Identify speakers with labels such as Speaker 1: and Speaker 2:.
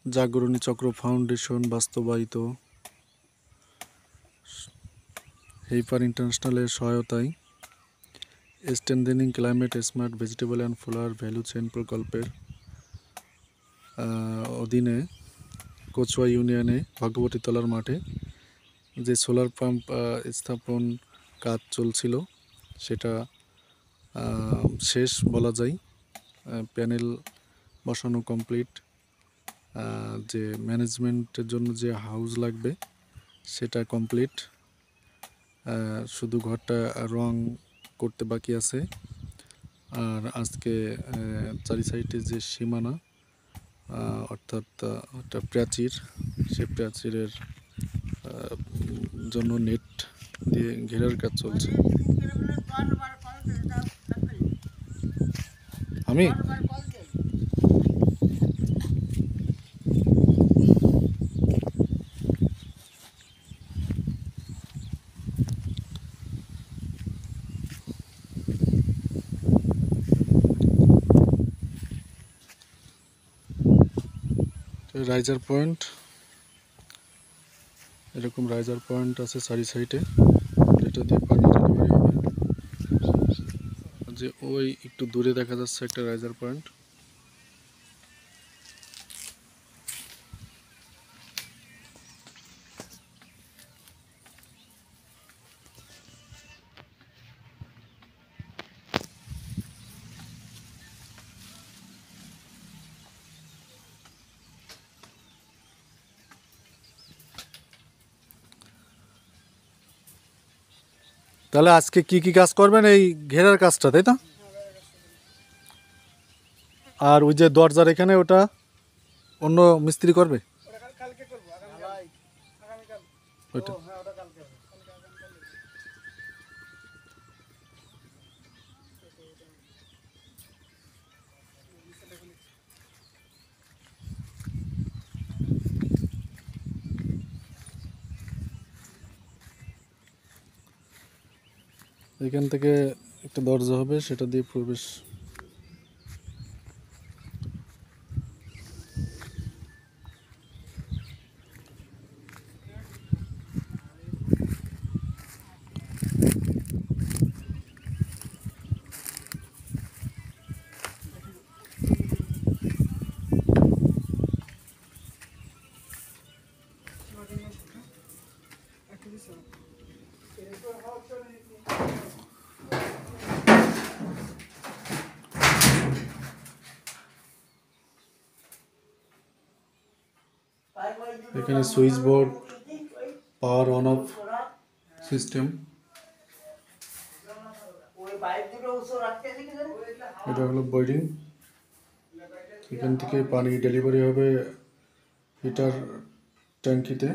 Speaker 1: জাগরণী চক্র ফাউন্ডেশন বাস্তবায়িত হেইপার ইন্টারন্যাশনালের সহায়তায় strengthening climate smart vegetable and flower value chain প্রকল্পের অধীনে কচুয়া ইউনিয়নে ভগবতীতলার মাঠে যে সোলার পাম্প স্থাপন কাজ চলছিল সেটা শেষ বলা যায়। প্যানেল বসানো কমপ্লিট। যে ম্যানেজমেন্টের জন্য যে হাউস লাগবে সেটা কমপ্লিট, শুধু ঘরটা রং করতে বাকি আছে। আর আজকে চারি সাইডে যে সীমানা অর্থাৎ একটা প্রাচীর, সে প্রাচীরের জন্য নেট দিয়ে ঘেরার কাজ চলছে। আমি রাইজার পয়েন্ট, এরকম রাইজার পয়েন্ট আছে চারি সাইডে, যেটা দিয়ে পানি ডেলিভারি হবে। যে ওই একটু দূরে দেখা যাচ্ছে একটা রাইজার পয়েন্ট। তাহলে আজকে কি কি কাজ করবেন? এই ঘেরার কাজটা, তাই তো? আর ওই যে দরজার এখানে ওটা অন্য মিস্ত্রি করবে ওইটা। এখান থেকে একটা দরজা হবে, সেটা দিয়ে প্রবেশ। এখানে switch board, power on of system. এটা হলো বোর্ডিং। এখান থেকে পানি ডেলিভারি হবে হিটার ট্যাঙ্কিতে।